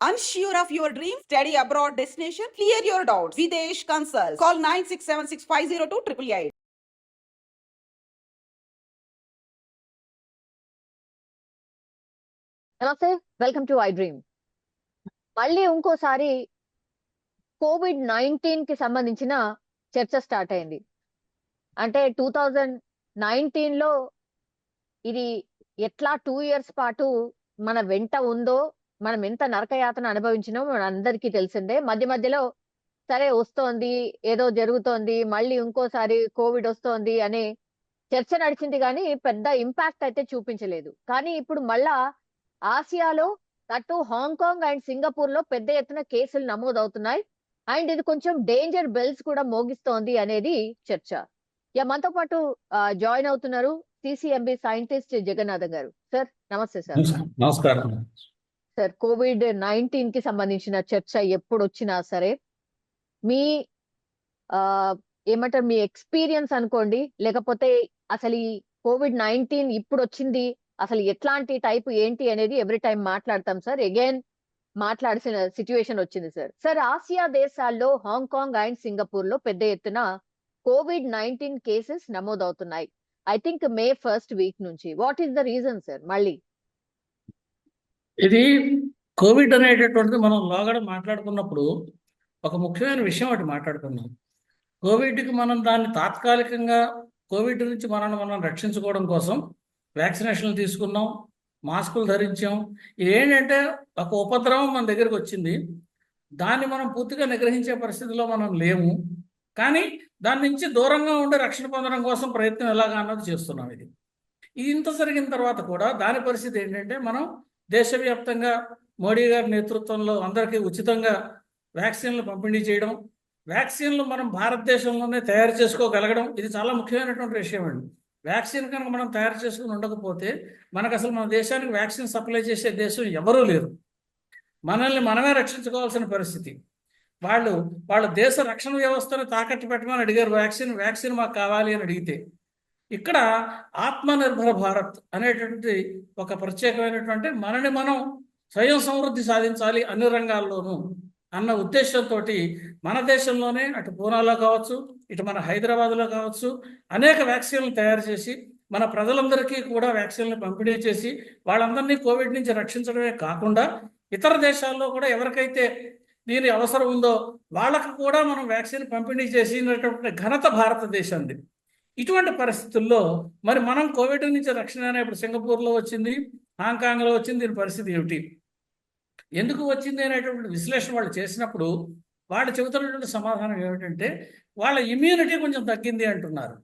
Unsure of your dream? Study abroad destination? Clear your doubts. Videsh Consult. Call 9676502888. నమస్తే, welcome to I dream. మళ్ళీ ఇంకోసారి COVID-19 కి సంబంధించిన చర్చ స్టార్ట్ అయింది. అంటే 2019లో ఇది ఎట్లా 2 ఇయర్స్ పాటు మన వెంట ఉందో, మనం ఎంత నరకయాతన అనుభవించినో మన అందరికీ తెలిసిందే. మధ్య మధ్యలో సరే వస్తోంది, ఏదో జరుగుతోంది, మళ్ళీ ఇంకోసారి కోవిడ్ వస్తోంది అనే చర్చ నడిచింది, కానీ పెద్ద ఇంపాక్ట్ అయితే చూపించలేదు. కానీ ఇప్పుడు మళ్ళా ఆసియాలో అటు హాంకాంగ్ అండ్ సింగపూర్ లో పెద్ద ఎత్తున కేసులు నమోదవుతున్నాయి. అండ్ ఇది కొంచెం డేంజర్ బెల్స్ కూడా మోగిస్తోంది అనేది చర్చ. మనతో పాటు జాయిన్ అవుతున్నారు సిసిఎంబి సైంటిస్ట్ జగన్నాథం గారు. సార్ నమస్తే. సార్ నమస్కారం. సార్, COVID-19 కి సంబంధించిన చర్చ ఎప్పుడు వచ్చినా సరే మీ ఏమంటారు, మీ ఎక్స్పీరియన్స్ అనుకోండి, లేకపోతే అసలు ఈ COVID-19 ఇప్పుడు వచ్చింది, అసలు ఎట్లాంటి టైప్ ఏంటి అనేది ఎవ్రీ టైం మాట్లాడతాం సార్. అగైన్ మాట్లాడాల్సిన సిచ్యువేషన్ వచ్చింది సార్. సార్, ఆసియా దేశాల్లో హాంకాంగ్ అండ్ సింగపూర్ లో పెద్ద ఎత్తున COVID-19 కేసెస్ నమోదవుతున్నాయి. I think May 1st week నుంచి. What is the reason sir? మళ్ళీ ఇది కోవిడ్ అనేటటువంటిది మనం లోగడ మాట్లాడుకున్నప్పుడు ఒక ముఖ్యమైన విషయం ఒకటి మాట్లాడుకున్నాం. కోవిడ్కి మనం దాన్ని తాత్కాలికంగా కోవిడ్ నుంచి మనం రక్షించుకోవడం కోసం వ్యాక్సినేషన్లు తీసుకున్నాం, మాస్కులు ధరించాం. ఇదేంటంటే ఒక ఉపద్రవం మన దగ్గరికి వచ్చింది, దాన్ని మనం పూర్తిగా నిగ్రహించే పరిస్థితిలో మనం లేము, కానీ దాని నుంచి దూరంగా ఉండి రక్షణ పొందడం కోసం ప్రయత్నం ఎలాగా అన్నది చేస్తున్నాం. ఇది ఇంత జరిగిన తర్వాత కూడా దాని పరిస్థితి ఏంటంటే, మనం దేశవ్యాప్తంగా మోడీ గారి నేతృత్వంలో అందరికీ ఉచితంగా వ్యాక్సిన్లు పంపిణీ చేయడం, వ్యాక్సిన్లు మనం భారతదేశంలోనే తయారు చేసుకోగలగడం, ఇది చాలా ముఖ్యమైనటువంటి విషయం అండి. వ్యాక్సిన్ కనుక మనం తయారు చేసుకుని ఉండకపోతే మనకు అసలు మన దేశానికి వ్యాక్సిన్ సప్లై చేసే దేశం ఎవరూ లేరు. మనల్ని మనమే రక్షించుకోవాల్సిన పరిస్థితి. వాళ్ళ దేశ రక్షణ వ్యవస్థను తాకట్టు పెట్టమని అడిగారు. వ్యాక్సిన్ మాకు కావాలి అని అడిగితే, ఇక్కడ ఆత్మనిర్భర భారత్ అనేటువంటి ఒక ప్రత్యేకమైనటువంటి మనని మనం స్వయం సమృద్ధి సాధించాలి అన్ని రంగాల్లోనూ అన్న ఉద్దేశంతో మన దేశంలోనే అటు పూనాలో కావచ్చు, ఇటు మన హైదరాబాద్లో కావచ్చు, అనేక వ్యాక్సిన్లు తయారు చేసి మన ప్రజలందరికీ కూడా వ్యాక్సిన్లు పంపిణీ చేసి వాళ్ళందరినీ కోవిడ్ నుంచి రక్షించడమే కాకుండా ఇతర దేశాల్లో కూడా ఎవరికైతే దీని అవసరం ఉందో వాళ్ళకు కూడా మనం వ్యాక్సిన్ పంపిణీ చేసినటువంటి ఘనత భారతదేశంది. ఇటువంటి పరిస్థితుల్లో మరి మనం కోవిడ్ నుంచి రక్షణ ఇప్పుడు సింగపూర్లో వచ్చింది, హాంకాంగ్లో వచ్చింది, దీని పరిస్థితి ఏమిటి, ఎందుకు వచ్చింది అనేటువంటి విశ్లేషణ వాళ్ళు చేసినప్పుడు వాళ్ళు చెబుతున్నటువంటి సమాధానం ఏమిటంటే, వాళ్ళ ఇమ్యూనిటీ కొంచెం తగ్గింది అంటున్నారు.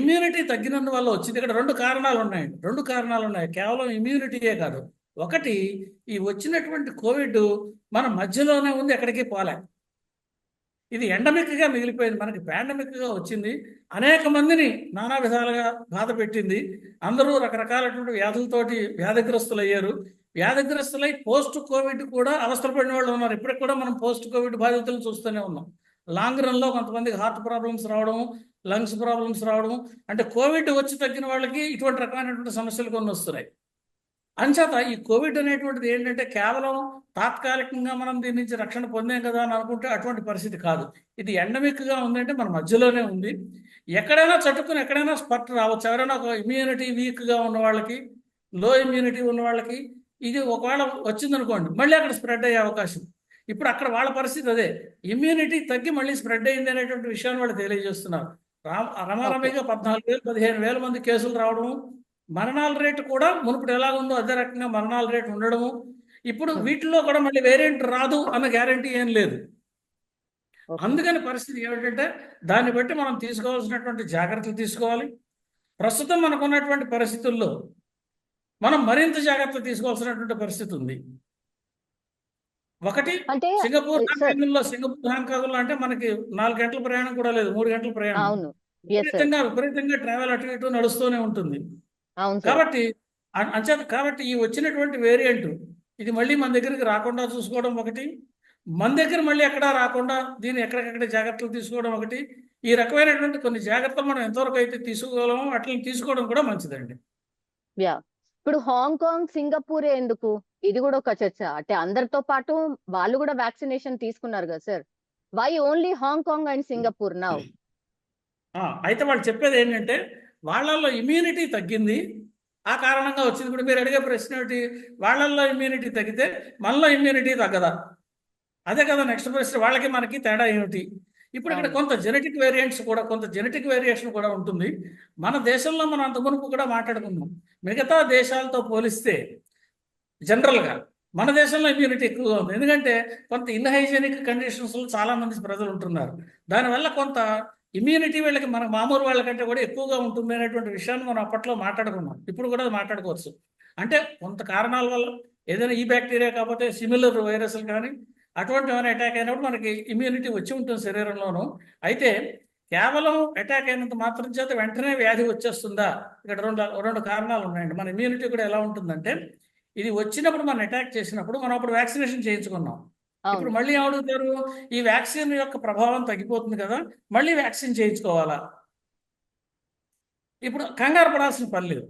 ఇమ్యూనిటీ తగ్గినందువల్ల వచ్చింది. ఇక్కడ రెండు కారణాలు ఉన్నాయి. కేవలం ఇమ్యూనిటీయే కాదు. ఒకటి, ఈ వచ్చినటువంటి కోవిడ్ మన మధ్యలోనే ఉంది, ఎక్కడికి పోలే. ఇది ఎండమిక్గా మిగిలిపోయింది, మనకి పాండమిక్గా వచ్చింది. అనేక మందిని నానా విధాలుగా బాధ పెట్టింది. అందరూ రకరకాలటువంటి వ్యాధులతోటి వ్యాధిగ్రస్తులయ్యారు. వ్యాధిగ్రస్తులై పోస్ట్ కోవిడ్ కూడా అవస్థపడిన వాళ్ళు ఉన్నారు. ఇప్పటికి కూడా మనం పోస్ట్ కోవిడ్ బాధితులను చూస్తూనే ఉన్నాం. లాంగ్ రన్లో కొంతమందికి హార్ట్ ప్రాబ్లమ్స్ రావడం, లంగ్స్ ప్రాబ్లమ్స్ రావడం, అంటే కోవిడ్ వచ్చి తగ్గిన వాళ్ళకి ఇటువంటి రకమైనటువంటి సమస్యలు కొన్ని వస్తున్నాయి. అంచేత ఈ కోవిడ్ అనేటువంటిది ఏంటంటే కేవలం తాత్కాలికంగా మనం దీని నుంచి రక్షణ పొందాం కదా అని అనుకుంటే అటువంటి పరిస్థితి కాదు. ఇది ఎండమిక్గా ఉందంటే మన మధ్యలోనే ఉంది. ఎక్కడైనా చట్టుకుని ఎక్కడైనా స్పట్ రావచ్చు. ఎవరైనా ఒక ఇమ్యూనిటీ వీక్గా ఉన్న వాళ్ళకి, లో ఇమ్యూనిటీ ఉన్న వాళ్ళకి ఇది ఒకవేళ వచ్చిందనుకోండి, మళ్ళీ అక్కడ స్ప్రెడ్ అయ్యే అవకాశం. ఇప్పుడు అక్కడ వాళ్ళ పరిస్థితి అదే, ఇమ్యూనిటీ తగ్గి మళ్ళీ స్ప్రెడ్ అయింది అనేటువంటి విషయాన్ని వాళ్ళు తెలియజేస్తున్నారు. రమారమిగా 14,000 15,000 మంది కేసులు రావడము, మరణాల రేటు కూడా మునుపుడు ఎలాగుందో అదే రకంగా మరణాల రేటు ఉండడము. ఇప్పుడు వీటిల్లో కూడా మళ్ళీ వేరియంట్ రాదు అన్న గ్యారంటీ ఏం లేదు. అందుకని పరిస్థితి ఏమిటంటే దాన్ని బట్టి మనం తీసుకోవాల్సినటువంటి జాగ్రత్తలు తీసుకోవాలి. ప్రస్తుతం మనకున్నటువంటి పరిస్థితుల్లో మనం మరింత జాగ్రత్తలు తీసుకోవాల్సినటువంటి పరిస్థితి ఉంది. ఒకటి, సింగపూర్ హాంకాంగ్లో అంటే మనకి 4 గంటల ప్రయాణం కూడా లేదు, 3 గంటల ప్రయాణం. విపరీతంగా ట్రావెల్ అటు ఇటు నడుస్తూనే ఉంటుంది. కాబట్టి ఈ వచ్చినటువంటి వేరియంట్ ఇది మళ్ళీ మన దగ్గరికి రాకుండా చూసుకోవడం ఒకటి, మన దగ్గర మళ్ళీ ఎక్కడా రాకుండా దీన్ని ఎక్కడికక్కడ జాగ్రత్తలు తీసుకోవడం ఒకటి. ఈ రకమైనటువంటి కొన్ని జాగ్రత్తలు మనం ఎంతవరకు అయితే తీసుకోగలమో అట్లా తీసుకోవడం కూడా మంచిదండి. ఇప్పుడు హాంకాంగ్, సింగపూర్ ఎందుకు? ఇది కూడా ఒక చర్చ. అంటే అందరితో పాటు వాళ్ళు కూడా వ్యాక్సినేషన్ తీసుకున్నారు కదా sir. Why only Hong Kong and Singapore now? అయితే వాళ్ళు చెప్పేది ఏంటంటే వాళ్ళల్లో ఇమ్యూనిటీ తగ్గింది, ఆ కారణంగా వచ్చింది. ఇప్పుడు మీరు అడిగే ప్రశ్న ఏమిటి, వాళ్ళల్లో ఇమ్యూనిటీ తగ్గితే మనలో ఇమ్యూనిటీ తగ్గదా? అదే కదా నెక్స్ట్ ప్రశ్న. వాళ్ళకి మనకి తేడా ఏమిటి? ఇప్పుడు ఇక్కడ కొంత జెనెటిక్ వేరియంట్స్ కూడా, కొంత జెనెటిక్ వేరియేషన్ కూడా ఉంటుంది. మన దేశంలో మనం అంత మునుపు కూడా మాట్లాడుకున్నాం, మిగతా దేశాలతో పోలిస్తే జనరల్గా మన దేశంలో ఇమ్యూనిటీ ఎక్కువగా ఉంది. ఎందుకంటే కొంత ఇన్హైజీనిక్ కండిషన్స్లో చాలా మంది ప్రజలు ఉంటున్నారు. దానివల్ల కొంత ఇమ్యూనిటీ వీళ్ళకి మన మామూలు వాళ్ళకంటే కూడా ఎక్కువగా ఉంటుంది అనేటువంటి విషయాన్ని మనం అప్పట్లో మాట్లాడుకున్నాం. ఇప్పుడు కూడా మాట్లాడుకోవచ్చు. అంటే కొంత కారణాల వల్ల ఏదైనా ఈ బ్యాక్టీరియా కాకపోతే సిమిలర్ వైరస్లు కానీ అటువంటి ఏమైనా అటాక్ అయినప్పుడు మనకి ఇమ్యూనిటీ వచ్చి ఉంటుంది శరీరంలోనూ. అయితే కేవలం అటాక్ అయినంత మాత్రం చేత వెంటనే వ్యాధి వచ్చేస్తుందా? ఇక్కడ రెండు కారణాలు ఉన్నాయండి. మన ఇమ్యూనిటీ కూడా ఎలా ఉంటుందంటే, ఇది వచ్చినప్పుడు మనం అటాక్ చేసినప్పుడు మనం అప్పుడు వ్యాక్సినేషన్ చేయించుకున్నాం. ఇప్పుడు మళ్ళీ ఏమడుగుతారు, ఈ వ్యాక్సిన్ యొక్క ప్రభావం తగ్గిపోతుంది కదా, మళ్ళీ వ్యాక్సిన్ చేయించుకోవాలా? ఇప్పుడు కంగారు పడాల్సిన పని లేదు.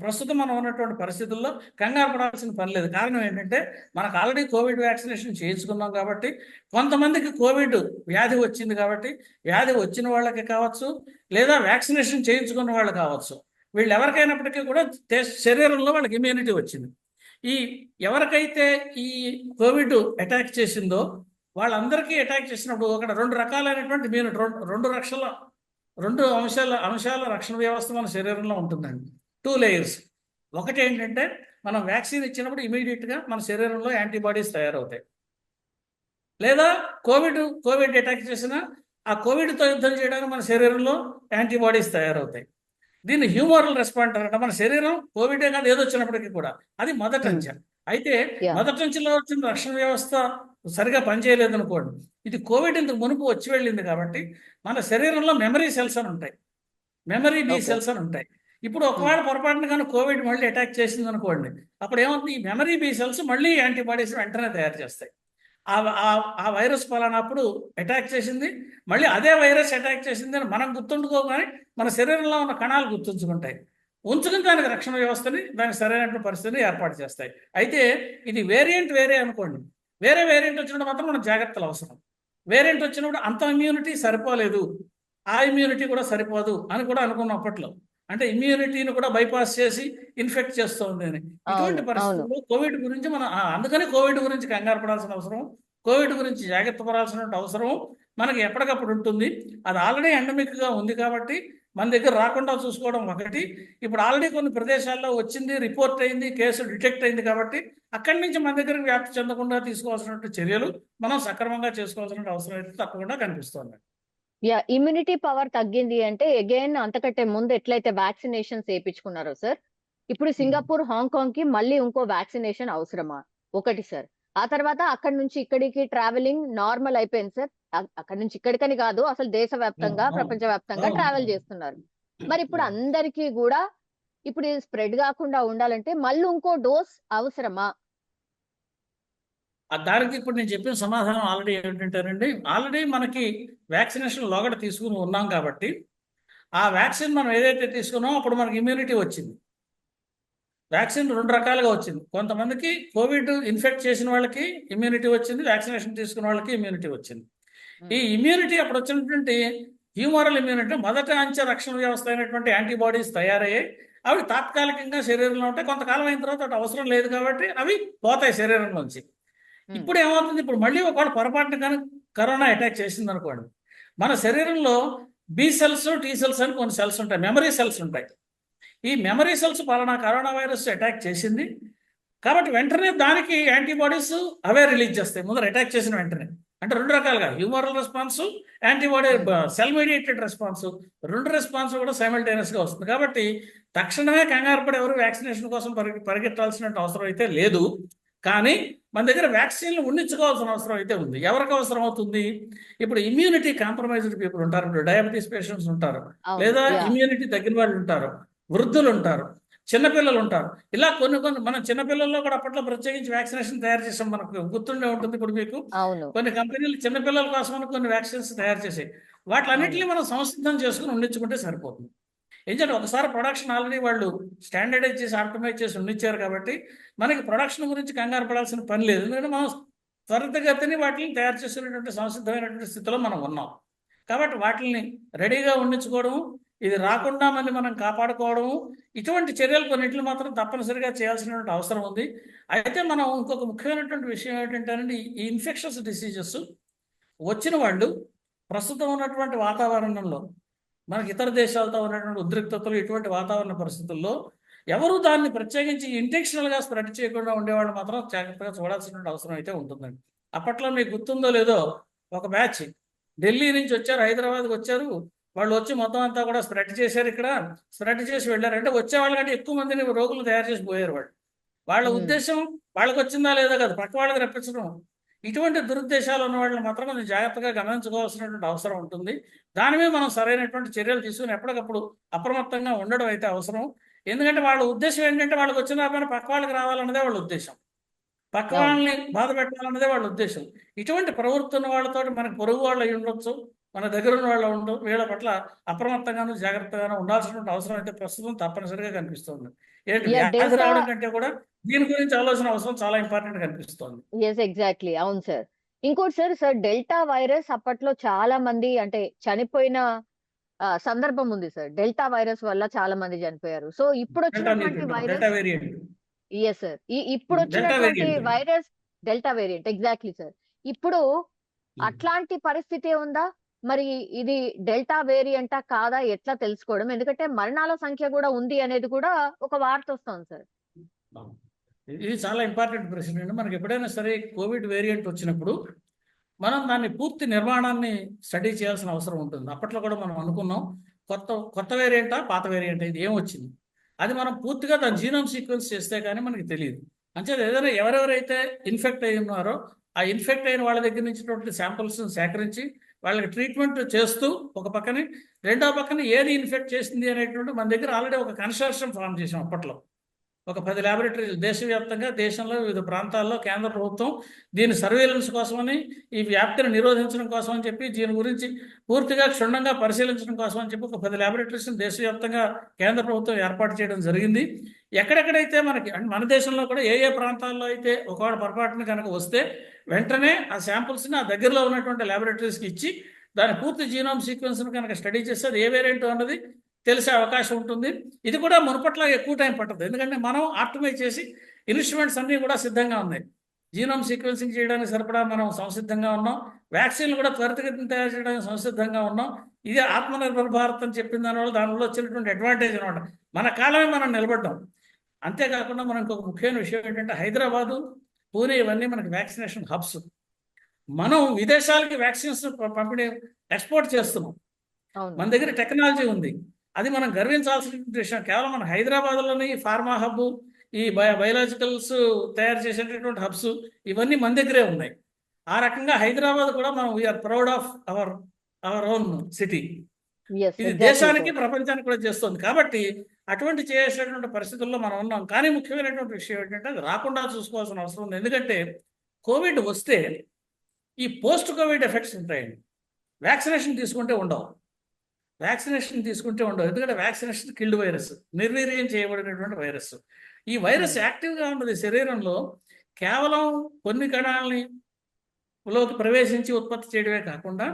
ప్రస్తుతం మనం ఉన్నటువంటి పరిస్థితుల్లో కంగారు పడాల్సిన పని లేదు. కారణం ఏంటంటే మనకు ఆల్రెడీ కోవిడ్ వ్యాక్సినేషన్ చేయించుకున్నాం కాబట్టి, కొంతమందికి కోవిడ్ వ్యాధి వచ్చింది కాబట్టి, వ్యాధి వచ్చిన వాళ్ళకి కావచ్చు లేదా వ్యాక్సినేషన్ చేయించుకున్న వాళ్ళు కావచ్చు, వీళ్ళు ఎవరికైనప్పటికీ కూడా శరీరంలో వాళ్ళకి ఇమ్యూనిటీ వచ్చింది. ఈ ఎవరికైతే ఈ కోవిడ్ అటాక్ చేసిందో వాళ్ళందరికీ అటాక్ చేసినప్పుడు అక్కడ రెండు రకాలైనటువంటి ఇమ్యూనిటీ, రెండు అంశాల రక్షణ వ్యవస్థ మన శరీరంలో ఉంటుందండి. 2 లేయర్స్. ఒకటి ఏంటంటే మనం వ్యాక్సిన్ ఇచ్చినప్పుడు ఇమీడియట్గా మన శరీరంలో యాంటీబాడీస్ తయారవుతాయి. లేదా కోవిడ్ అటాక్ చేసిన ఆ కోవిడ్తో యుద్ధం చేయడానికి మన శరీరంలో యాంటీబాడీస్ తయారవుతాయి. దీన్ని హ్యూమరల్ రెస్పాండర్ అంటే మన శరీరం కోవిడే కాదు ఏదో వచ్చినప్పటికీ కూడా అది మొదటి అంచె. అయితే మొదటి అంచెలో వచ్చిన రక్షణ వ్యవస్థ సరిగా పనిచేయలేదు అనుకోండి, ఇది కోవిడ్ ఇంతకు మునుపు వచ్చి వెళ్ళింది కాబట్టి మన శరీరంలో మెమరీ సెల్స్ అని ఉంటాయి, మెమరీ బి సెల్స్ అని ఉంటాయి. ఇప్పుడు ఒకవేళ పొరపాటున కానీ కోవిడ్ మళ్ళీ అటాక్ చేసింది అనుకోండి, అప్పుడు ఏమవుతుంది, ఈ మెమరీ బి సెల్స్ మళ్ళీ యాంటీబాడీస్ వెంటనే తయారు చేస్తాయి. ఆ వైరస్ పలానప్పుడు అటాక్ చేసింది, మళ్ళీ అదే వైరస్ అటాక్ చేసింది అని మనం గుర్తుంచుకోగానే మన శరీరంలో ఉన్న కణాలు గుర్తుంచుకుంటాయి, ఉంచుకుని దానికి రక్షణ వ్యవస్థని దానికి సరైనటువంటి పరిస్థితిని ఏర్పాటు చేస్తాయి. అయితే ఇది వేరియంట్ వేరే అనుకోండి, వేరే వేరియంట్ వచ్చినప్పుడు మాత్రం మనకు జాగ్రత్తలు అవసరం. వేరియంట్ వచ్చినప్పుడు అంత ఇమ్యూనిటీ సరిపోలేదు, ఆ ఇమ్యూనిటీ కూడా సరిపోదు అని కూడా అనుకున్న అప్పట్లో. అంటే ఇమ్యూనిటీని కూడా బైపాస్ చేసి ఇన్ఫెక్ట్ చేస్తుంది అని. ఇటువంటి పరిస్థితుల్లో కోవిడ్ గురించి మనం అందుకని కోవిడ్ గురించి కంగారు పడాల్సిన అవసరం, కోవిడ్ గురించి జాగ్రత్త పడాల్సిన అవసరం మనకి ఎప్పటికప్పుడు ఉంటుంది. అది ఆల్రెడీ ఎండమిక్గా ఉంది కాబట్టి మన దగ్గర రాకుండా చూసుకోవడం ఒకటి. ఇప్పుడు ఆల్రెడీ కొన్ని ప్రదేశాల్లో వచ్చింది, రిపోర్ట్ అయింది, కేసు డిటెక్ట్ అయింది కాబట్టి అక్కడి నుంచి మన దగ్గరకు వ్యాప్తి చెందకుండా తీసుకోవాల్సిన చర్యలు మనం సక్రమంగా చేసుకోవాల్సిన అవసరం అయితే తప్పకుండా కనిపిస్తుంది. ఇమ్యూనిటీ పవర్ తగ్గింది అంటే అగైన్ అంతకంటే ముందు ఎట్లయితే వ్యాక్సినేషన్స్ వేయించుకున్నారో సార్, ఇప్పుడు సింగపూర్, హాంకాంగ్ కి మళ్ళీ ఇంకో వ్యాక్సినేషన్ అవసరమా? ఒకటి సార్. ఆ తర్వాత అక్కడి నుంచి ఇక్కడికి ట్రావెలింగ్ నార్మల్ అయిపోయింది సార్. అక్కడి నుంచి ఇక్కడికని కాదు, అసలు దేశవ్యాప్తంగా ప్రపంచవ్యాప్తంగా ట్రావెల్ చేస్తున్నారు. మరి ఇప్పుడు అందరికీ కూడా ఇప్పుడు ఇది స్ప్రెడ్ కాకుండా ఉండాలంటే మళ్ళీ ఇంకో డోస్ అవసరమా? దానికి ఇప్పుడు నేను చెప్పిన సమాధానం ఆల్రెడీ ఏంటంటేనండి, ఆల్రెడీ మనకి వ్యాక్సినేషన్ లోగడ తీసుకుని ఉన్నాం కాబట్టి ఆ వ్యాక్సిన్ మనం ఏదైతే తీసుకున్నామో అప్పుడు మనకి ఇమ్యూనిటీ వచ్చింది. వ్యాక్సిన్ రెండు రకాలుగా వచ్చింది. కొంతమందికి కోవిడ్ ఇన్ఫెక్ట్ చేసిన వాళ్ళకి ఇమ్యూనిటీ వచ్చింది, వ్యాక్సినేషన్ తీసుకున్న వాళ్ళకి ఇమ్యూనిటీ వచ్చింది. ఈ ఇమ్యూనిటీ అప్పుడు వచ్చినటువంటి హ్యూమరల్ ఇమ్యూనిటీ మొదట అంచె రక్షణ వ్యవస్థ అయినటువంటి యాంటీబాడీస్ తయారయ్యాయి. అవి తాత్కాలికంగా శరీరంలో ఉంటాయి, కొంతకాలం అయిన తర్వాత అటు అవసరం లేదు కాబట్టి అవి పోతాయి శరీరంలోంచి. ఇప్పుడు ఏమవుతుంది, ఇప్పుడు మళ్ళీ ఒకవేళ పొరపాటున కానీ కరోనా అటాక్ చేసింది అనుకోండి, మన శరీరంలో బి సెల్స్, టీ సెల్స్ అని కొన్ని సెల్స్ ఉంటాయి, మెమరీ సెల్స్ ఉంటాయి. ఈ మెమరీ సెల్స్ పలానా కరోనా వైరస్ అటాక్ చేసింది కాబట్టి వెంటనే దానికి యాంటీబాడీస్ అవే రిలీజ్ చేస్తాయి ముందర అటాక్ చేసిన వెంటనే. అంటే రెండు రకాలుగా humoral response, antibody cell mediated response, రెండు రెస్పాన్స్ కూడా సైమల్టేనియస్గా వస్తుంది. కాబట్టి తక్షణమే కంగారు పడి ఎవరు వ్యాక్సినేషన్ కోసం పరిగెట్టాల్సిన అవసరం అయితే లేదు. కానీ మన దగ్గర వ్యాక్సిన్లు ఉండించుకోవాల్సిన అవసరం అయితే ఉంది. ఎవరికి అవసరం అవుతుంది, ఇప్పుడు ఇమ్యూనిటీ కాంప్రమైజ్డ్ పీపుల్ ఉంటారు, ఇప్పుడు డయాబెటీస్ పేషెంట్స్ ఉంటారు, లేదా ఇమ్యూనిటీ తగ్గిన వాళ్ళు ఉంటారు, వృద్ధులు ఉంటారు, చిన్నపిల్లలు ఉంటారు. ఇలా కొన్ని మన చిన్నపిల్లల్లో కూడా అప్పట్లో ప్రత్యేకించి వ్యాక్సినేషన్ తయారు చేసాం, మనకు గుర్తుండే ఉంటుంది. ఇప్పుడు మీకు కొన్ని కంపెనీలు చిన్నపిల్లల కోసం కొన్ని వ్యాక్సిన్స్ తయారు చేసాయి. వాటిలన్నింటినీ మనం సంసిద్ధం చేసుకుని ఉండించుకుంటే సరిపోతుంది. ఎందుకంటే ఒకసారి ప్రొడక్షన్ ఆల్రెడీ వాళ్ళు స్టాండర్డైజ్ చేసి ఆప్టిమైజ్ చేసి ఉండిచ్చారు కాబట్టి మనకి ప్రొడక్షన్ గురించి కంగారు పడాల్సిన పని లేదు. ఎందుకంటే మనం త్వరితగతిని వాటిని తయారు చేసినటువంటి సంసిద్ధమైనటువంటి స్థితిలో మనం ఉన్నాం. కాబట్టి వాటిని రెడీగా ఉండించుకోవడము, ఇది రాకుండా మనం కాపాడుకోవడము, ఇటువంటి చర్యలు కొన్నింటిని మాత్రం తప్పనిసరిగా చేయాల్సినటువంటి అవసరం ఉంది. అయితే మనం ఇంకొక ముఖ్యమైనటువంటి విషయం ఏంటంటే, ఈ ఇన్ఫెక్షన్స్ డిసీజెస్ వచ్చిన వాళ్ళు ప్రస్తుతం ఉన్నటువంటి వాతావరణంలో మనకి ఇతర దేశాలతో ఉన్నటువంటి ఉద్రిక్తతలు, ఇటువంటి వాతావరణ పరిస్థితుల్లో ఎవరు దాన్ని ప్రత్యేకించి ఇంటెన్షనల్గా స్ప్రెడ్ చేయకుండా ఉండేవాళ్ళు మాత్రం జాగ్రత్తగా చూడాల్సినటువంటి అవసరం అయితే ఉంటుందండి. అప్పట్లో మీకు గుర్తుందో లేదో, ఒక బ్యాచ్ ఢిల్లీ నుంచి వచ్చారు, హైదరాబాద్కి వచ్చారు. వాళ్ళు వచ్చి మొత్తం అంతా కూడా స్ప్రెడ్ చేశారు, ఇక్కడ స్ప్రెడ్ చేసి వెళ్ళారు. అంటే వచ్చే వాళ్ళకంటే ఎక్కువ మందిని రోగులు తయారు చేసి పోయారు వాళ్ళు. వాళ్ళ ఉద్దేశం వాళ్ళకి వచ్చిందా లేదా కదా, పక్క వాళ్ళకి రప్పించడం. ఇటువంటి దురుద్దేశాలు ఉన్న వాళ్ళని మాత్రం మనం జాగ్రత్తగా గమనించుకోవాల్సినటువంటి అవసరం ఉంటుంది. దాని మీద మనం సరైనటువంటి చర్యలు తీసుకుని ఎప్పటికప్పుడు అప్రమత్తంగా ఉండడం అయితే అవసరం. ఎందుకంటే వాళ్ళ ఉద్దేశం ఏంటంటే, వాళ్ళకి వచ్చిన పని పక్క వాళ్ళకి రావాలన్నదే వాళ్ళ ఉద్దేశం, పక్క వాళ్ళని బాధ పెట్టాలన్నదే వాళ్ళ ఉద్దేశం. ఇటువంటి ప్రవృత్తి ఉన్న వాళ్ళతో మనకు పొరుగు వాళ్ళు అయి ఉండొచ్చు, మన దగ్గర ఉన్న వాళ్ళు ఉండవు. వీళ్ళ పట్ల అప్రమత్తంగాను జాగ్రత్తగాను ఉండాల్సినటువంటి అవసరం అయితే ప్రస్తుతం తప్పనిసరిగా కనిపిస్తుంది. ఏంటి వ్యాధి రావడం కంటే కూడా దీని గురించి ఆలోచన అవసరం చాలా ఇంపార్టెంట్ కనిపిస్తుంది. ఎస్, ఎగ్జాక్ట్లీ, అవును సార్. ఇంకోటి సార్ డెల్టా వైరస్ అప్పట్లో చాలా మంది అంటే చనిపోయిన సందర్భం ఉంది సార్. డెల్టా వైరస్ వల్ల చాలా మంది చనిపోయారు. సో ఇప్పుడు వచ్చినటువంటి వైరస్, ఎస్ సార్, ఇప్పుడు వచ్చినటువంటి virus delta variant, exactly sir. ఇప్పుడు అట్లాంటి పరిస్థితి ఉందా? మరి ఇది డెల్టా వేరియంటా కాదా, ఎట్లా తెలుసుకోవడం? ఎందుకంటే మరణాల సంఖ్య కూడా ఉంది అనేది కూడా ఒక వార్త వస్తుంది సార్. ఇది చాలా ఇంపార్టెంట్ ప్రశ్న అండి. మనకి ఎప్పుడైనా సరే కోవిడ్ వేరియంట్ వచ్చినప్పుడు మనం దాన్ని పూర్తి నిర్మాణాన్ని స్టడీ చేయాల్సిన అవసరం ఉంటుంది. అప్పట్లో కూడా మనం అనుకున్నాం, కొత్త వేరియంటా పాత వేరియంటా, ఇది ఏం వచ్చింది, అది మనం పూర్తిగా దాని జీనోమ్ సీక్వెన్స్ చేస్తే కానీ మనకి తెలియదు. అంచేది ఏదైనా ఎవరెవరైతే ఇన్ఫెక్ట్ అయి ఉన్నారో ఆ ఇన్ఫెక్ట్ అయిన వాళ్ళ దగ్గర నుంచి శాంపుల్స్ సేకరించి వాళ్ళకి ట్రీట్మెంట్ చేస్తూ ఒక పక్కనే, రెండో పక్కన ఏది ఇన్ఫెక్ట్ చేసింది అనేటువంటి మన దగ్గర ఆల్రెడీ ఒక కన్సార్టియం ఫామ్ చేసాం. అప్పట్లో ఒక 10 ల్యాబొరేటరీలు దేశవ్యాప్తంగా, దేశంలో వివిధ ప్రాంతాల్లో కేంద్ర ప్రభుత్వం దీని సర్వేలెన్స్ కోసమని, ఈ వ్యాప్తిని నిరోధించడం కోసం అని చెప్పి, దీని గురించి పూర్తిగా క్షుణ్ణంగా పరిశీలించడం కోసం అని చెప్పి ఒక 10 ల్యాబొరేటరీస్ని దేశవ్యాప్తంగా కేంద్ర ప్రభుత్వం ఏర్పాటు చేయడం జరిగింది. ఎక్కడెక్కడైతే మనకి మన దేశంలో కూడా ఏ ప్రాంతాల్లో అయితే ఒకవేళ పొరపాటున కనుక వస్తే వెంటనే ఆ శాంపుల్స్ని ఆ దగ్గరలో ఉన్నటువంటి ల్యాబొరేటరీస్కి ఇచ్చి దాని పూర్తి జీనోమ్ సీక్వెన్స్ను కనుక స్టడీ చేస్తే అది ఏ వేరియంట్ అన్నది తెలిసే అవకాశం ఉంటుంది. ఇది కూడా మునుపట్ల ఎక్కువ టైం పట్టదు, ఎందుకంటే మనం ఆప్టిమైజ్ చేసి ఇన్స్ట్రుమెంట్స్ అన్నీ కూడా సిద్ధంగా ఉన్నాయి. జీనోమ్ సీక్వెన్సింగ్ చేయడానికి సరిపడా మనం సంసిద్ధంగా ఉన్నాం. వ్యాక్సిన్లు కూడా త్వరితగతిన తయారు చేయడానికి సంసిద్ధంగా ఉన్నాం. ఇది ఆత్మనిర్భర్ భారత్ అని చెప్పిన దానివల్ల వచ్చినటువంటి అడ్వాంటేజ్ అనమాట. మన కాలమే మనం నిలబడ్డాం. అంతేకాకుండా మనం ఇంకొక ముఖ్యమైన విషయం ఏంటంటే, హైదరాబాదు, పూణే ఇవన్నీ మనకి వ్యాక్సినేషన్ హబ్స్. మనం విదేశాలకి వ్యాక్సిన్స్ పంపిణీ ఎక్స్పోర్ట్ చేస్తున్నాం. మన దగ్గర టెక్నాలజీ ఉంది, అది మనం గర్వించాల్సిన విషయం. కేవలం మన హైదరాబాద్లోని ఫార్మా హబ్, ఈ బయోలాజికల్స్ తయారు చేసేటటువంటి హబ్స్ ఇవన్నీ మన దగ్గరే ఉన్నాయి. ఆ రకంగా హైదరాబాద్ కూడా మనం we are proud of our own city. ఇది దేశానికి ప్రపంచానికి కూడా చేస్తుంది. కాబట్టి అటువంటి చేసేటువంటి పరిస్థితుల్లో మనం ఉన్నాం. కానీ ముఖ్యమైనటువంటి విషయం ఏంటంటే, అది రాకుండా చూసుకోవాల్సిన అవసరం ఉంది. ఎందుకంటే కోవిడ్ వస్తే ఈ పోస్ట్ కోవిడ్ ఎఫెక్ట్స్ ఉంటాయండి. వ్యాక్సినేషన్ తీసుకుంటే ఉండవు, ఎందుకంటే వ్యాక్సినేషన్ కిల్డ్ వైరస్, నిర్వీర్యం చేయబడినటువంటి వైరస్. ఈ వైరస్ యాక్టివ్గా ఉన్నది శరీరంలో, కేవలం కొన్ని కణాలని లోకి ప్రవేశించి ఉత్పత్తి చేయడమే కాకుండా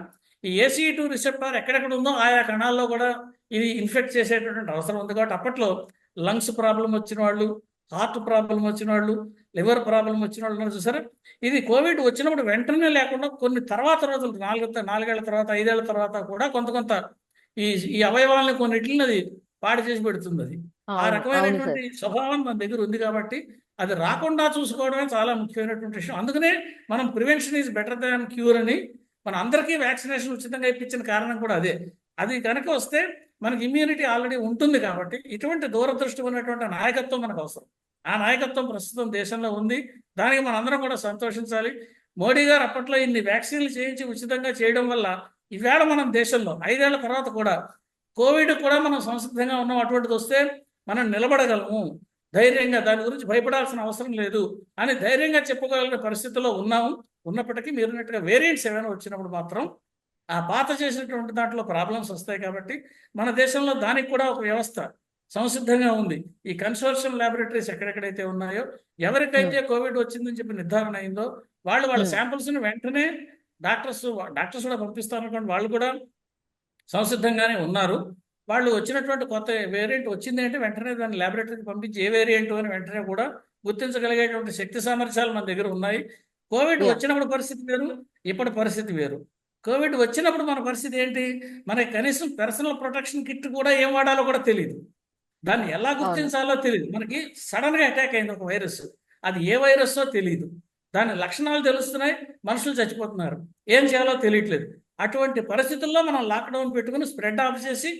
ఈ ACE2 రిసెప్టార్ ఎక్కడెక్కడ ఉందో ఆయా కణాల్లో కూడా ఇది ఇన్ఫెక్ట్ చేసేటటువంటి అవసరం ఉంది. కాబట్టి అప్పట్లో లంగ్స్ ప్రాబ్లం వచ్చిన వాళ్ళు, హార్ట్ ప్రాబ్లం వచ్చిన వాళ్ళు, లివర్ ప్రాబ్లం వచ్చిన వాళ్ళు చూసారా, ఇది కోవిడ్ వచ్చినప్పుడు వెంటనే లేకుండా కొన్ని తర్వాత రోజులు, 4 ఏళ్ల తర్వాత, 5 ఏళ్ల తర్వాత కూడా కొంత ఈ అవయవాలని కొన్నిటిని అది పాడు చేసి పెడుతుంది. అది ఆ రకమైనటువంటి స్వభావం మన దగ్గర ఉంది. కాబట్టి అది రాకుండా చూసుకోవడమే చాలా ముఖ్యమైనటువంటి విషయం. అందుకనే మనం prevention is better than cure అని మన అందరికీ వ్యాక్సినేషన్ ఉచితంగా ఇప్పించిన కారణం కూడా అదే. అది కనుక వస్తే మనకి ఇమ్యూనిటీ ఆల్రెడీ ఉంటుంది. కాబట్టి ఇటువంటి దూరదృష్టి ఉన్నటువంటి నాయకత్వం మనకు అవసరం. ఆ నాయకత్వం ప్రస్తుతం దేశంలో ఉంది. దానికి మనందరం కూడా సంతోషించాలి. మోడీ గారు అప్పట్లో ఇన్ని వ్యాక్సిన్లు చేయించి ఉచితంగా చేయడం వల్ల ఈవేళ మనం దేశంలో 5 ఏళ్ల తర్వాత కూడా కోవిడ్ కూడా మనం సంసిద్ధంగా ఉన్నాం. అటువంటిది వస్తే మనం నిలబడగలము, ధైర్యంగా, దాని గురించి భయపడాల్సిన అవసరం లేదు అని ధైర్యంగా చెప్పుకోగలిగిన పరిస్థితిలో ఉన్నాము. ఉన్నప్పటికీ మీరున్నట్టుగా వేరియంట్స్ ఏమైనా వచ్చినప్పుడు మాత్రం ఆ పాత చేసినటువంటి దాంట్లో ప్రాబ్లమ్స్ వస్తాయి కాబట్టి మన దేశంలో దానికి కూడా ఒక వ్యవస్థ సంసిద్ధంగా ఉంది. ఈ కన్సోర్షియం ల్యాబొరేటరీస్ ఎక్కడెక్కడైతే ఉన్నాయో, ఎవరికైతే కోవిడ్ వచ్చిందని చెప్పి నిర్ధారణ అయిందో వాళ్ళ శాంపిల్స్ని వెంటనే డాక్టర్స్ కూడా పంపిస్తారు అనుకోండి, వాళ్ళు కూడా సంసిద్ధంగానే ఉన్నారు. వాళ్ళు వచ్చినటువంటి కొత్త వేరియంట్ వచ్చింది అంటే వెంటనే దాన్ని ల్యాబొరేటరీకి పంపించి ఏ వేరియంట్ అని వెంటనే కూడా గుర్తించగలిగేటువంటి శక్తి సామర్థ్యాలు మన దగ్గర ఉన్నాయి. కోవిడ్ వచ్చినప్పుడు పరిస్థితి వేరు, ఇప్పటి పరిస్థితి వేరు. కోవిడ్ వచ్చినప్పుడు మన పరిస్థితి ఏంటి? మనకి కనీసం పర్సనల్ ప్రొటెక్షన్ కిట్ కూడా ఏం వాడాలో కూడా తెలియదు, దాన్ని ఎలా గుర్తించాలో తెలియదు. మనకి సడన్గా అటాక్ అయింది ఒక వైరస్, అది ఏ వైరస్సో తెలియదు, దాని లక్షణాలు తెలుస్తున్నాయి, మనుషులు చచ్చిపోతున్నారు, ఏం చేయాలో తెలియట్లేదు. అటువంటి పరిస్థితుల్లో మనం లాక్డౌన్ పెట్టుకుని స్ప్రెడ్ ఆఫ్ చేసి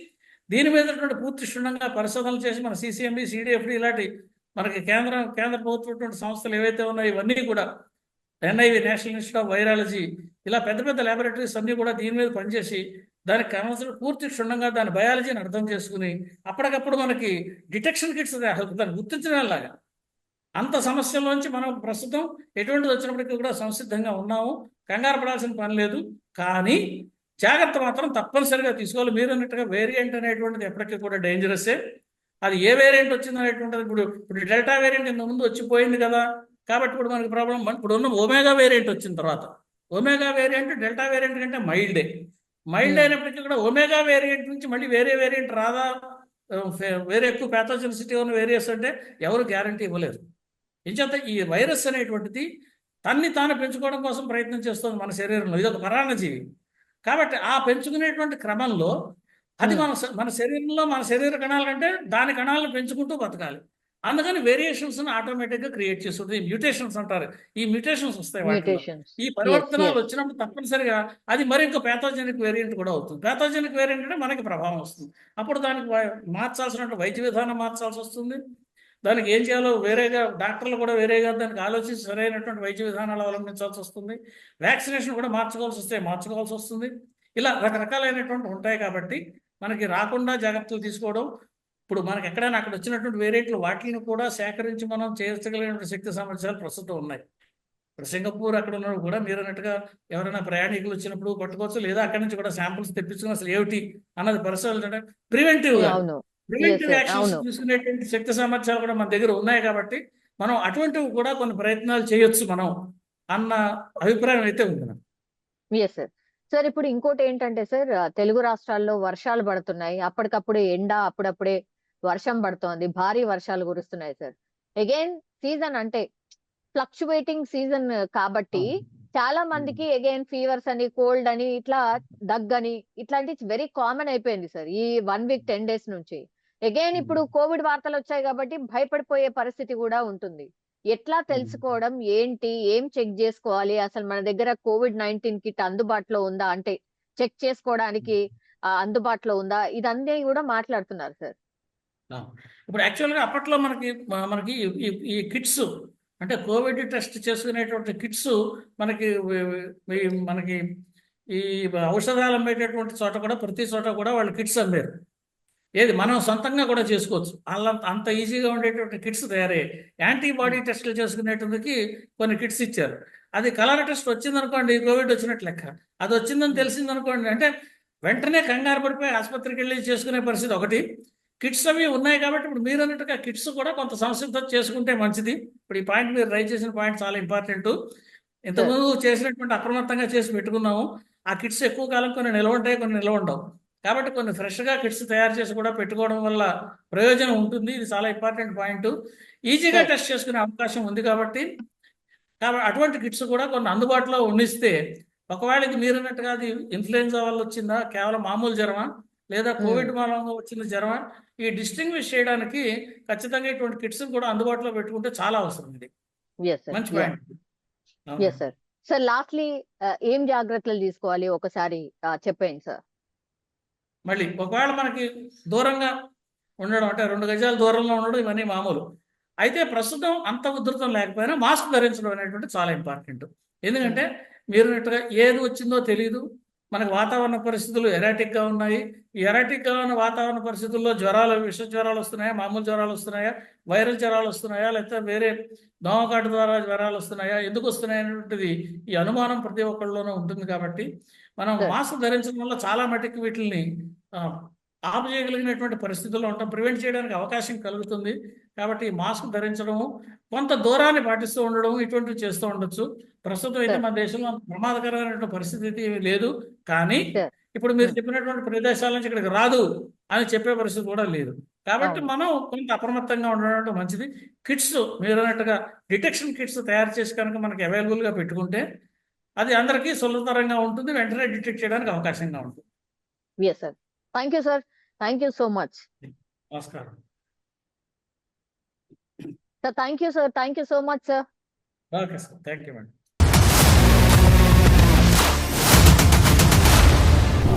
దీని మీద పూర్తి క్షుణ్ణంగా పరిశోధనలు చేసి మన CCMB, CDFD ఇలాంటి మనకి కేంద్ర ప్రభుత్వ సంస్థలు ఏవైతే ఉన్నాయో ఇవన్నీ కూడా, NIV national institute of virology, ఇలా పెద్ద పెద్ద ల్యాబొరేటరీస్ అన్నీ కూడా దీని మీద పనిచేసి దానికి కావాల్సిన పూర్తి క్షుణ్ణంగా దాని బయాలజీని అర్థం చేసుకుని అప్పటికప్పుడు మనకి డిటెక్షన్ కిట్స్ దాన్ని గుర్తించడంలాగా అంత సమస్యల్లోంచి మనం ప్రస్తుతం ఎటువంటిది వచ్చినప్పటికీ కూడా సంసిద్ధంగా ఉన్నాము. కంగారు పడాల్సిన పని లేదు, కానీ జాగ్రత్త మాత్రం తప్పనిసరిగా తీసుకోవాలి. మీరు అన్నట్టుగా వేరియంట్ అనేటువంటిది ఎప్పటికీ కూడా డేంజరస్సే. అది ఏ వేరియంట్ వచ్చింది అనేటువంటిది ఇప్పుడు డెల్టా వేరియంట్ ఇంత ముందు వచ్చిపోయింది కదా, కాబట్టి ఇప్పుడు మనకి ప్రాబ్లం. ఇప్పుడు ఉన్న ఒమేగా వేరియంట్ వచ్చిన తర్వాత, ఒమేగా వేరియంట్ డెల్టా వేరియంట్ కంటే మైల్డ్ అయినప్పటికీ కూడా ఒమేగా వేరియంట్ నుంచి మళ్ళీ వేరే వేరియంట్ రాదా, వేరే ఎక్కువ ప్యాథోజెనిసిటీ ఉన్న వేరియస్ అంటే ఎవరు గ్యారంటీ ఇవ్వలేరు. ఇంచేత ఈ వైరస్ అనేటువంటిది తన్ని తాను పెంచుకోవడం కోసం ప్రయత్నం చేస్తుంది మన శరీరంలో. ఇది ఒక పరాన్నజీవి కాబట్టి ఆ పెంచుకునేటువంటి క్రమంలో అది మన శరీరంలో మన శరీర కణాల కంటే దాని కణాలను పెంచుకుంటూ బతకాలి. అందుకని వేరియేషన్స్ ఆటోమేటిక్గా క్రియేట్ చేస్తుంది. మ్యూటేషన్స్ అంటారు, ఈ మ్యూటేషన్స్ వస్తాయి వాటిలో. ఈ పరివర్తనాలు వచ్చినప్పుడు తప్పనిసరిగా అది మరి ఇంకో ప్యాథోజెనిక్ వేరియంట్ కూడా అవుతుంది. ప్యాథోజెనిక్ వేరియంట్ అంటే మనకి ప్రభావం వస్తుంది. అప్పుడు దానికి మార్చాల్సినటువంటి వైద్య విధానం మార్చాల్సి వస్తుంది. దానికి ఏం చేయాలో వేరేగా డాక్టర్లు కూడా వేరేగా దానికి ఆలోచించి సరైనటువంటి వైద్య విధానాలు అవలంబించాల్సి వస్తుంది. వ్యాక్సినేషన్ కూడా మార్చుకోవాల్సి వస్తుంది. ఇలా రకరకాలైనటువంటి ఉంటాయి కాబట్టి మనకి రాకుండా జాగ్రత్తలు తీసుకోవడం. ఇప్పుడు మనకి ఎక్కడైనా అక్కడ వచ్చినటువంటి వేరియంట్లు వాటిని కూడా సేకరించి మనం చేర్చగలిగినటువంటి శక్తి సామర్థ్యాలు ప్రస్తుతం ఉన్నాయి. ఇప్పుడు సింగపూర్ అక్కడ ఉన్నప్పుడు కూడా మీరు అన్నట్టుగా ఎవరైనా ప్రయాణికులు వచ్చినప్పుడు పట్టుకోవచ్చు, లేదా అక్కడి నుంచి కూడా శాంపుల్స్ తెప్పించుకుని అసలు ఏమిటి అన్నది పరిశీలించడం, ప్రివెంటివ్ యాక్షన్స్ తీసుకునేటువంటి శక్తి సామర్థ్యాలు కూడా మన దగ్గర ఉన్నాయి. కాబట్టి మనం అటువంటివి కూడా కొన్ని ప్రయత్నాలు చేయొచ్చు మనం అన్న అభిప్రాయం అయితే ఉంది. సార్ ఇప్పుడు ఇంకోటి ఏంటంటే సార్, తెలుగు రాష్ట్రాల్లో వర్షాలు పడుతున్నాయి, అప్పటికప్పుడే ఎండ, అప్పుడప్పుడే వర్షం పడుతోంది, భారీ వర్షాలు కురుస్తున్నాయి సార్. అగైన్ సీజన్ అంటే ఫ్లక్చువేటింగ్ సీజన్ కాబట్టి చాలా మందికి అగైన్ ఫీవర్స్ అని, కోల్డ్ అని, ఇట్లా దగ్గని, ఇట్లాంటి వెరీ కామన్ అయిపోయింది సార్ ఈ 1 వీక్ 10 డేస్ నుంచి. అగైన్ ఇప్పుడు కోవిడ్ వార్తలు వచ్చాయి కాబట్టి భయపడిపోయే పరిస్థితి కూడా ఉంటుంది. ఎట్లా తెలుసుకోవడం ఏంటి, ఏం చెక్ చేసుకోవాలి, అసలు మన దగ్గర COVID-19 కిట్ అందుబాటులో ఉందా, అంటే చెక్ చేసుకోవడానికి అందుబాటులో ఉందా, ఇదన్నీ కూడా మాట్లాడుతున్నారు సార్. ఇప్పుడు యాక్చువల్గా అప్పట్లో మనకి ఈ కిట్స్ అంటే కోవిడ్ టెస్ట్ చేసుకునేటువంటి కిట్స్ మనకి ఈ ఔషధాలు అమ్మేటటువంటి చోట కూడా ప్రతి చోట కూడా వాళ్ళు కిట్స్ అమ్మారు. ఏది మనం సొంతంగా కూడా చేసుకోవచ్చు, అలా అంత ఈజీగా ఉండేటువంటి కిట్స్ తయారయ్యాయి. యాంటీబాడీ టెస్టులు చేసుకునేటందుకు కొన్ని కిట్స్ ఇచ్చారు. అది కలర్ టెస్ట్ వచ్చిందనుకోండి కోవిడ్ వచ్చినట్లు లెక్క, అది వచ్చిందని తెలిసిందనుకోండి అంటే వెంటనే కంగారు పడిపోయి ఆసుపత్రికి వెళ్ళి చేసుకునే పరిస్థితి ఒకటి. కిట్స్ అవి ఉన్నాయి కాబట్టి ఇప్పుడు మీరు అన్నట్టుగా కిట్స్ కూడా కొంత సంసిద్ధత చేసుకుంటే మంచిది. ఇప్పుడు ఈ పాయింట్ మీరు రైజ్ చేసిన పాయింట్ చాలా ఇంపార్టెంట్. ఇంతకుముందు చేసినటువంటి అప్రమత్తంగా చేసి పెట్టుకున్నాము. ఆ కిట్స్ ఎక్కువ కాలం కొన్ని నిల్వ ఉంటాయి, కొన్ని నిల్వ ఉండవు. కాబట్టి కొన్ని ఫ్రెష్గా కిట్స్ తయారు చేసి కూడా పెట్టుకోవడం వల్ల ప్రయోజనం ఉంటుంది. ఇది చాలా ఇంపార్టెంట్ పాయింట్. ఈజీగా టెస్ట్ చేసుకునే అవకాశం ఉంది కాబట్టి అటువంటి కిట్స్ కూడా కొన్ని అందుబాటులో ఉండిస్తే, ఒకవేళ ఇది మీరు అన్నట్టుగా అది ఇన్ఫ్లుయెన్జా వల్ల వచ్చిందా, కేవలం మామూలు జ్వరమా, లేదా కోవిడ్ మూలంగా వచ్చిన జ్వరమా, ఈ డిస్టింగ్విష్ చేయడానికి ఖచ్చితంగా ఇటువంటి కిట్స్ కూడా అందుబాటులో పెట్టుకుంటే చాలా అవసరం. ఇది మంచి పాయింట్. సార్ లాస్ట్లీ ఏం జాగ్రత్తలు తీసుకోవాలి ఒకసారి చెప్పండి సార్. మళ్ళీ ఒకవేళ మనకి దూరంగా ఉండడం అంటే 2 గజాల దూరంలో ఉండడం ఇవన్నీ మామూలు. అయితే ప్రస్తుతం అంత ఉధృతం లేకపోయినా మాస్క్ ధరించడం అనేటువంటి చాలా ఇంపార్టెంట్. ఎందుకంటే మీరు ఏది వచ్చిందో తెలియదు, మనకు వాతావరణ పరిస్థితులు ఎరాటిక్గా ఉన్నాయి. ఈ ఎరాటిక్గా ఉన్న వాతావరణ పరిస్థితుల్లో జ్వరాలు, విష జ్వరాలు వస్తున్నాయా, మామూలు జ్వరాలు వస్తున్నాయా, వైరల్ జ్వరాలు వస్తున్నాయా, లేకపోతే వేరే దోమకాటు ద్వారా జ్వరాలు వస్తున్నాయా, ఎందుకు వస్తున్నాయి అనేటువంటిది ఈ అనుమానం ప్రతి ఒక్కళ్ళలోనూ ఉంటుంది. కాబట్టి మనం Sir. మాస్క్ ధరించడం వల్ల చాలా మటుకు వీటిని ఆపజేయగలిగినటువంటి పరిస్థితుల్లో ఉంటాం, ప్రివెంట్ చేయడానికి అవకాశం కలుగుతుంది. కాబట్టి ఈ మాస్క్ ధరించడము, కొంత దూరాన్ని పాటిస్తూ ఉండడం, ఇటువంటివి చేస్తూ ఉండొచ్చు. ప్రస్తుతం అయితే Sir. మన దేశంలో అంత ప్రమాదకరమైనటువంటి పరిస్థితి అయితే ఏమీ లేదు. కానీ Sir. ఇప్పుడు మీరు చెప్పినటువంటి ప్రదేశాల నుంచి ఇక్కడికి రాదు అని చెప్పే పరిస్థితి కూడా లేదు. కాబట్టి అవును. మనం కొంత అప్రమత్తంగా ఉండడం మంచిది. కిట్స్ మీరు అన్నట్టుగా డిటెక్షన్ కిట్స్ తయారు చేసి కనుక మనకి అవైలబుల్గా పెట్టుకుంటే అది అందరికీ సులభతరంగా ఉంటుంది, వెంటనే డిటెక్ట్ చేయడానికి అవకాశంగా ఉంటుంది. Yes, sir. Thank you, sir. Thank you so much. నమస్కారం. Sir, thank you, sir. Thank you so much, sir. Okay sir, thank you madam.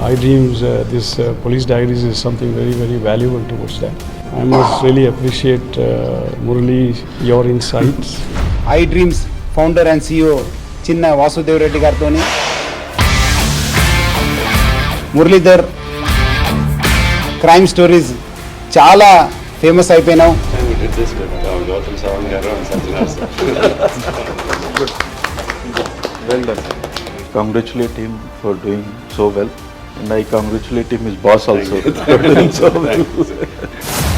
iDreams, this police diaries is something very, very valuable towards that. I must really appreciate Murali, your insights. iDreams founder and CEO చిన్న వాసుదేవ్ రెడ్డి గారితో Muralidhar crime stories చాలా famous అయిపోయినావు. We did this with Gautam Savangaru and Sajjana sir. Well done. Congratulate him for doing so well, and I congratulate him, his boss also, for doing so well. Thank you, sir.